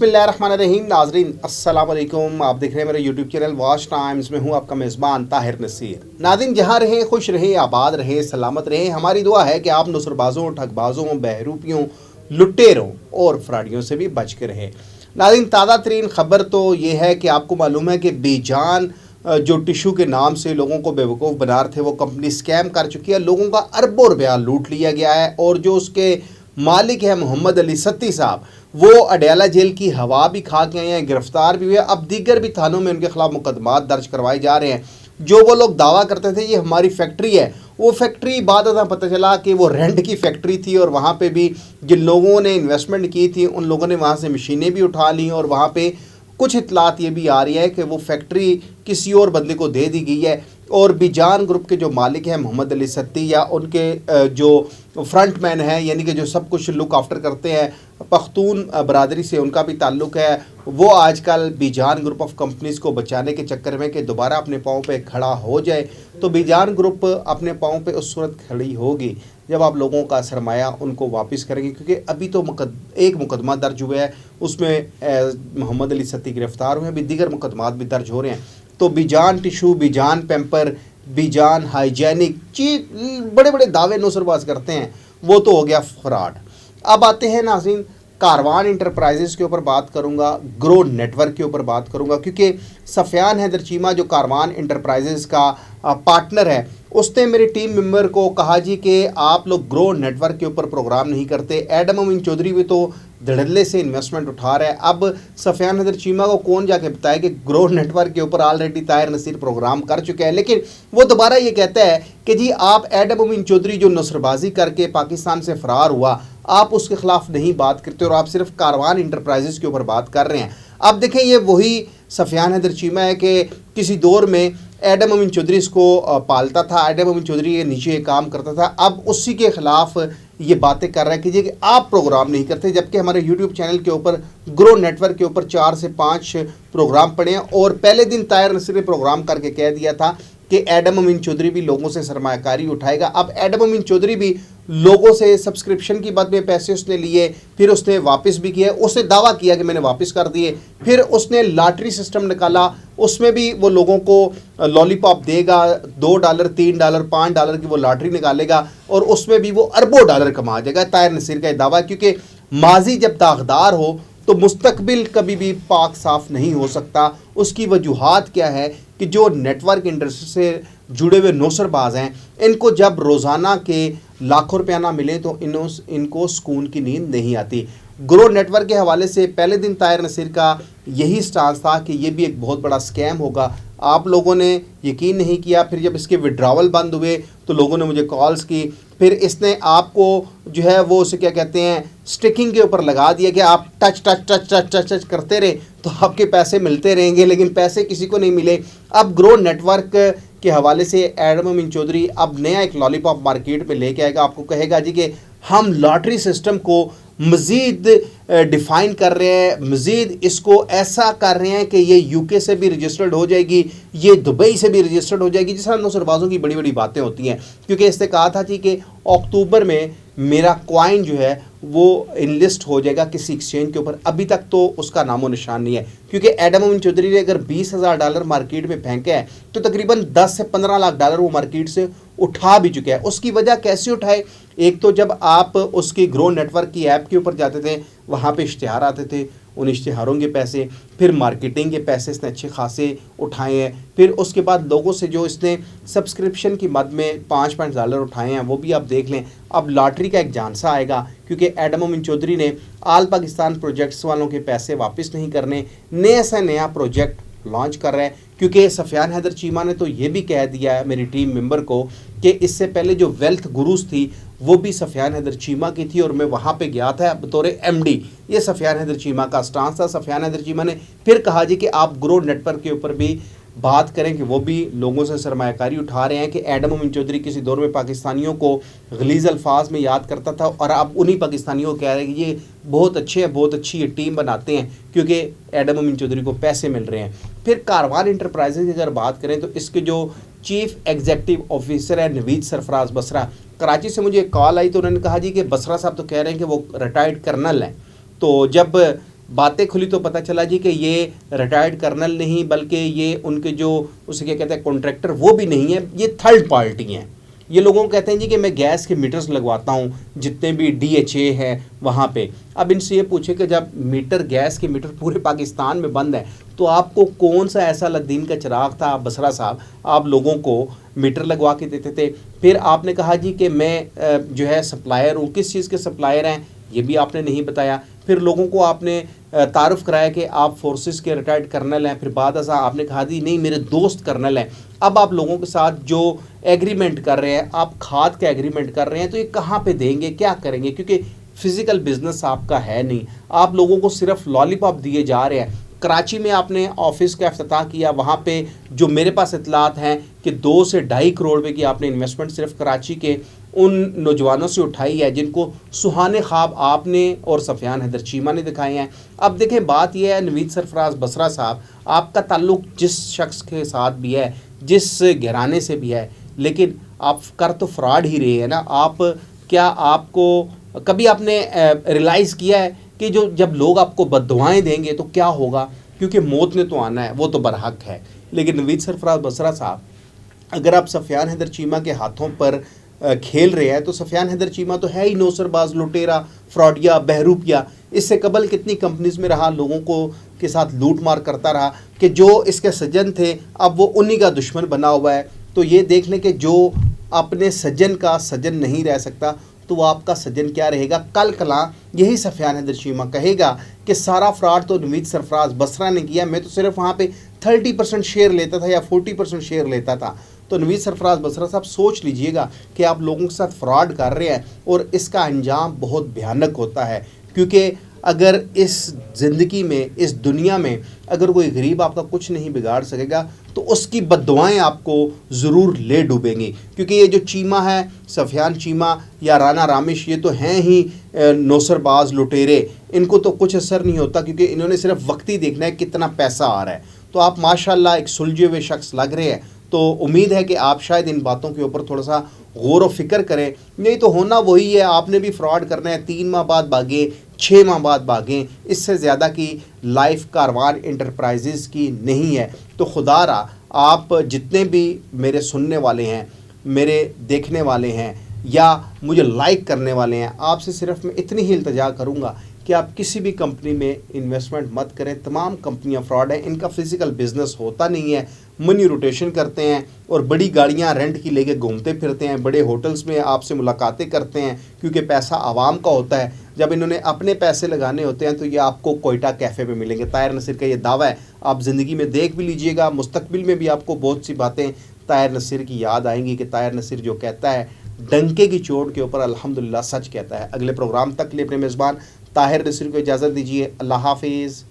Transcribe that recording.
बिस्मिल्लाहिर्रहमानिर्रहीम। नाजरीन अस्सलाम वालेकुम। आप देख रहे हैं मेरे यूट्यूब चैनल वॉच टाइम्स में हूं आपका मेज़बान ताहिर नसीर। नाज़रीन, जहां रहें खुश रहें, आबाद रहें, सलामत रहें। हमारी दुआ है कि आप नुसरबाजों, ठगबाजों, बहरूपियों, लुटेरों और फ्राडियों से भी बच के रहें। नाज़रीन, ताज़ा तरीन ख़बर तो ये है कि आपको मालूम है कि बीजान जो टिशू के नाम से लोगों को बेवकूफ़ बना रहे थे, वो कंपनी स्कैम कर चुकी है। लोगों का अरबों रुपया लूट लिया गया है और जो उसके मालिक है मोहम्मद अली सत्ती साहब, वो अडयाला जेल की हवा भी खा के आए हैं, गिरफ्तार भी हुए। अब दीगर भी थानों में उनके खिलाफ मुकदमात दर्ज करवाए जा रहे हैं। जो वो लोग दावा करते थे ये हमारी फैक्ट्री है, वो फैक्ट्री बाद में पता चला कि वो रेंट की फैक्ट्री थी और वहाँ पे भी जिन लोगों ने इन्वेस्टमेंट की थी उन लोगों ने वहाँ से मशीनें भी उठा ली और वहाँ पे कुछ इतलात ये भी आ रही है कि वो फैक्ट्री किसी और बंदे को दे दी गई है। और बीजान ग्रुप के जो मालिक हैं मोहम्मद अली सत्ती, या उनके जो फ्रंट मैन हैं, यानी कि जो सब कुछ लुक आफ्टर करते हैं, पख्तून बरादरी से उनका भी ताल्लुक़ है, वो आजकल बीजान ग्रुप ऑफ कंपनीज़ को बचाने के चक्कर में कि दोबारा अपने पाँव पे खड़ा हो जाए। तो बीजान ग्रुप अपने पाँव पे उस सूरत खड़ी होगी जब आप लोगों का सरमाया उनको वापस करेंगे, क्योंकि अभी तो एक मुकदमा दर्ज हुआ है, उसमें मोहम्मद अली सत्ती गिरफ्तार हुए हैं, अभी दीगर मुकदमात भी दर्ज हो रहे हैं। तो बीजान टिशू, बीजान पैम्पर, बीजान हाइजेनिक बड़े बड़े दावे नुसरबाज करते हैं, वो तो हो गया फ्रॉड। अब आते हैं नाज़रीन, कारवान इंटरप्राइजेज़ के ऊपर बात करूंगा, ग्रो नेटवर्क के ऊपर बात करूंगा, क्योंकि सफियान हैदर चीमा जो कारवान इंटरप्राइजेज़ का पार्टनर है, उसने मेरे टीम मेंबर को कहा जी कि आप लोग ग्रो नेटवर्क के ऊपर प्रोग्राम नहीं करते। एडम अमीन चौधरी भी तो धड़ल्ले से इन्वेस्टमेंट उठा रहा है। अब सफियान हैदर चीमा को कौन जाके बताए कि ग्रो नेटवर्क के ऊपर ऑलरेडी ताहिर नसीर प्रोग्राम कर चुके हैं, लेकिन वो दोबारा ये कहता है कि जी आप एडम अमीन चौधरी जो नसरबाजी करके पाकिस्तान से फ़रार हुआ, आप उसके ख़िलाफ़ नहीं बात करते और आप सिर्फ कारवान इंटरप्राइजेज़ के ऊपर बात कर रहे हैं। अब देखें, ये वही सफियान हैदर चीमा है कि किसी दौर में एडम अमीन चौधरी इसको पालता था, एडम अमीन चौधरी ये नीचे काम करता था, अब उसी के ख़िलाफ़ ये बातें कर रहा है कि आप प्रोग्राम नहीं करते, जबकि हमारे यूट्यूब चैनल के ऊपर ग्रो नेटवर्क के ऊपर 4 से 5 प्रोग्राम पड़े हैं। और पहले दिन ताहिर नसीर ने प्रोग्राम करके कह दिया था कि एडम अमीन चौधरी भी लोगों से सरमायाकारी उठाएगा। अब एडम अमीन चौधरी भी लोगों से सब्सक्रिप्शन की बद में पैसे उसने लिए, फिर उसने वापस भी किए, उसने दावा किया कि मैंने वापस कर दिए, फिर उसने लॉटरी सिस्टम निकाला, उसमें भी वो लोगों को लॉलीपॉप देगा, $2, $3, $5 की वो लॉटरी निकालेगा और उसमें भी वो अरबों डॉलर कमा जाएगा। ताहिर नसीर का दावा, क्योंकि माजी जब दागदार हो तो मुस्तकबिल कभी भी पाक साफ नहीं हो सकता। उसकी वजूहात क्या है कि जो नेटवर्क इंडस्ट्री से जुड़े हुए नौसरबाज हैं, इनको जब रोज़ाना के लाखों रुपया ना मिले तो इनको सुकून की नींद नहीं आती। ग्रो नेटवर्क के हवाले से पहले दिन ताहिर नसीर का यही स्टांस था कि ये भी एक बहुत बड़ा स्कैम होगा। आप लोगों ने यकीन नहीं किया। फिर जब इसके विड्रावल बंद हुए तो लोगों ने मुझे कॉल्स की, फिर इसने आपको जो है वो उसे क्या कहते हैं स्टिकिंग के ऊपर लगा दिया कि आप touch touch touch touch touch touch करते रहे तो आपके पैसे मिलते रहेंगे, लेकिन पैसे किसी को नहीं मिले। अब ग्रो नेटवर्क के हवाले से एडम अमीन चौधरी अब नया एक लॉलीपॉप मार्केट में लेके आएगा। आपको कहेगा जी कि हम लॉटरी सिस्टम को मज़ीद डिफ़ाइन कर रहे हैं, मज़ीद इसको ऐसा कर रहे हैं कि ये यूके से भी रजिस्टर्ड हो जाएगी, ये दुबई से भी रजिस्टर्ड हो जाएगी। जिस तरह नौसरबाजों की बड़ी बड़ी बातें होती हैं, क्योंकि इसने कहा था जी कि अक्टूबर में मेरा कॉइन जो है वो इनलिस्ट हो जाएगा किसी एक्सचेंज के ऊपर। अभी तक तो उसका नामो निशान नहीं है, क्योंकि एडम अमीन चौधरी ने अगर $20,000 मार्केट में फेंके हैं तो तकरीबन 10 से 15 लाख डॉलर वो मार्केट से उठा भी चुके हैं। उसकी वजह कैसे उठाए? एक तो जब आप उसकी ग्रो नेटवर्क की ऐप के ऊपर जाते थे, वहाँ पे इश्तिहार आते थे, उन इश्तिहारों के पैसे, फिर मार्केटिंग के पैसे इसने अच्छे खासे उठाए हैं। फिर उसके बाद लोगों से जो इसने सब्सक्रिप्शन की मद में $5 उठाए हैं वो भी आप देख लें। अब लॉटरी का एक झांसा आएगा, क्योंकि एडम अमीन चौधरी ने आल पाकिस्तान प्रोजेक्ट्स वालों के पैसे वापस नहीं करने, नया से नया प्रोजेक्ट लॉन्च कर रहे हैं। क्योंकि सफियान हैदर चीमा ने तो ये भी कह दिया है मेरी टीम मेंबर को कि इससे पहले जो वेल्थ गुरुज थी वो भी सफियान हैदर चीमा की थी और मैं वहाँ पे गया था बतौर एमडी। ये सफियान हैदर चीमा का स्टांस था। सफियान हैदर चीमा ने फिर कहा जी कि आप ग्रो नेटवर्क के ऊपर भी बात करें कि वो भी लोगों से सरमायाकारी उठा रहे हैं, कि एडम अमीन चौधरी किसी दौर में पाकिस्तानियों को गलीज़ अल्फाज में याद करता था और अब उन्हीं पाकिस्तानियों को कह रहे हैं कि ये बहुत अच्छे हैं, बहुत अच्छी ये टीम बनाते हैं, क्योंकि एडम अमीन चौधरी को पैसे मिल रहे हैं। फिर कारवान इंटरप्राइजेज़ की अगर बात करें तो इसके जो चीफ एग्जीक्यूटिव ऑफिसर है नवीद सरफराज बसरा, कराची से मुझे कॉल आई तो उन्होंने कहा जी कि बसरा साहब तो कह रहे हैं कि वो रिटायर्ड कर्नल हैं। तो जब باتیں کھلی تو پتہ چلا جی کہ یہ ریٹائرڈ کرنل نہیں بلکہ یہ ان کے جو اسے کیا کہتے ہیں کانٹریکٹر وہ بھی نہیں ہے، یہ تھرڈ پارٹی ہیں۔ یہ لوگوں کو کہتے ہیں جی کہ میں گیس کے میٹرز لگواتا ہوں جتنے بھی ڈی ایچ اے ہے وہاں پہ۔ اب ان سے یہ پوچھے کہ جب میٹر گیس کے میٹر پورے پاکستان میں بند ہے تو آپ کو کون سا ایسا الدین کا چراغ تھا بسرا صاحب آپ لوگوں کو میٹر لگوا کے دیتے تھے؟ پھر آپ نے کہا جی کہ میں جو ہے سپلائر ہوں، کس چیز کے سپلائر ہیں یہ بھی آپ نے نہیں بتایا۔ پھر لوگوں کو آپ نے تعارف کرایا کہ آپ فورسز کے ریٹائرڈ کرنل ہیں، پھر بعد ازاں آپ نے کہا دی نہیں میرے دوست کرنل ہیں۔ اب آپ لوگوں کے ساتھ جو ایگریمنٹ کر رہے ہیں، آپ کھاد کا ایگریمنٹ کر رہے ہیں، تو یہ کہاں پہ دیں گے، کیا کریں گے؟ کیونکہ فزیکل بزنس آپ کا ہے نہیں، آپ لوگوں کو صرف لالی پاپ دیے جا رہے ہیں۔ کراچی میں آپ نے آفس کا افتتاح کیا، وہاں پہ جو میرے پاس اطلاعات ہیں کہ 2 سے 2.5 کروڑ روپے کی آپ نے انویسٹمنٹ صرف کراچی کے ان نوجوانوں سے اٹھائی ہے جن کو سہانے خواب آپ نے اور سفیان حیدر چیمہ نے دکھائے ہیں۔ اب دیکھیں بات یہ ہے نوید سرفراز بسرا صاحب، آپ کا تعلق جس شخص کے ساتھ بھی ہے، جس گھرانے سے بھی ہے، لیکن آپ کر تو فراڈ ہی رہے ہیں نا۔ آپ کو کبھی آپ نے ریلائز کیا ہے کہ جب لوگ آپ کو بد دعائیں دیں گے تو کیا ہوگا؟ کیونکہ موت نے تو آنا ہے، وہ تو برحق ہے۔ لیکن نوید سرفراز بسرا صاحب، اگر آپ سفیان حیدر چیمہ کے ہاتھوں پر کھیل رہے ہیں تو سفیان حیدر چیمہ تو ہے ہی نوسر باز، لٹیرا، فراڈیا، بہروپیا۔ اس سے قبل کتنی کمپنیز میں رہا، لوگوں کے ساتھ لوٹ مار کرتا رہا کہ جو اس کے سجن تھے اب وہ انہی کا دشمن بنا ہوا ہے۔ تو یہ دیکھ لیں کہ جو اپنے سجن کا سجن نہیں رہ سکتا تو وہ آپ کا سجن کیا رہے گا؟ کل کلاں یہی سفیان حیدر چیمہ کہے گا کہ سارا فراڈ تو نوید سرفراز بسرا نے کیا، میں تو صرف وہاں پہ 30% شیئر لیتا تھا یا 40% شیئر لیتا تھا۔ تو نوید سرفراز بسرا صاحب سوچ لیجئے گا کہ آپ لوگوں کے ساتھ فراڈ کر رہے ہیں اور اس کا انجام بہت بھیانک ہوتا ہے۔ کیونکہ اگر اس زندگی میں، اس دنیا میں اگر کوئی غریب آپ کا کچھ نہیں بگاڑ سکے گا تو اس کی بد دعائیں آپ کو ضرور لے ڈوبیں گی۔ کیونکہ یہ جو چیمہ ہے، سفیان چیمہ یا رانا رامش، یہ تو ہیں ہی نوسر باز، لٹیرے، ان کو تو کچھ اثر نہیں ہوتا کیونکہ انہوں نے صرف وقتی دیکھنا ہے کتنا پیسہ آ رہا ہے۔ تو آپ ماشاءاللہ ایک سلجھے ہوئے شخص لگ رہے ہیں، تو امید ہے کہ آپ شاید ان باتوں کے اوپر تھوڑا سا غور و فکر کریں، نہیں تو ہونا وہی ہے، آپ نے بھی فراڈ کرنا ہے، 3 ماہ بعد بھاگیں، 6 ماہ بعد بھاگیں، اس سے زیادہ کی لائف کاروان انٹرپرائزز کی نہیں ہے۔ تو خدا را آپ جتنے بھی میرے سننے والے ہیں، میرے دیکھنے والے ہیں یا مجھے لائک کرنے والے ہیں، آپ سے صرف میں اتنی ہی التجا کروں گا کہ آپ کسی بھی کمپنی میں انویسٹمنٹ مت کریں۔ تمام کمپنیاں فراڈ ہیں، ان کا فزیکل بزنس ہوتا نہیں ہے، منی روٹیشن کرتے ہیں اور بڑی گاڑیاں رینٹ کی لے کے گھومتے پھرتے ہیں، بڑے ہوٹلز میں آپ سے ملاقاتیں کرتے ہیں کیونکہ پیسہ عوام کا ہوتا ہے۔ جب انہوں نے اپنے پیسے لگانے ہوتے ہیں تو یہ آپ کو کوئٹہ کیفے پہ ملیں گے۔ طاہر نصیر کا یہ دعویٰ ہے، آپ زندگی میں دیکھ بھی لیجئے گا، مستقبل میں بھی آپ کو بہت سی باتیں طاہر نصیر کی یاد آئیں گی کہ طاہر نصیر جو کہتا ہے ڈنکے کی چوٹ کے اوپر الحمدللہ سچ کہتا ہے۔ اگلے پروگرام تک کے لیے اپنے میزبان طاہر نصیر کو اجازت دیجیے، اللہ حافظ۔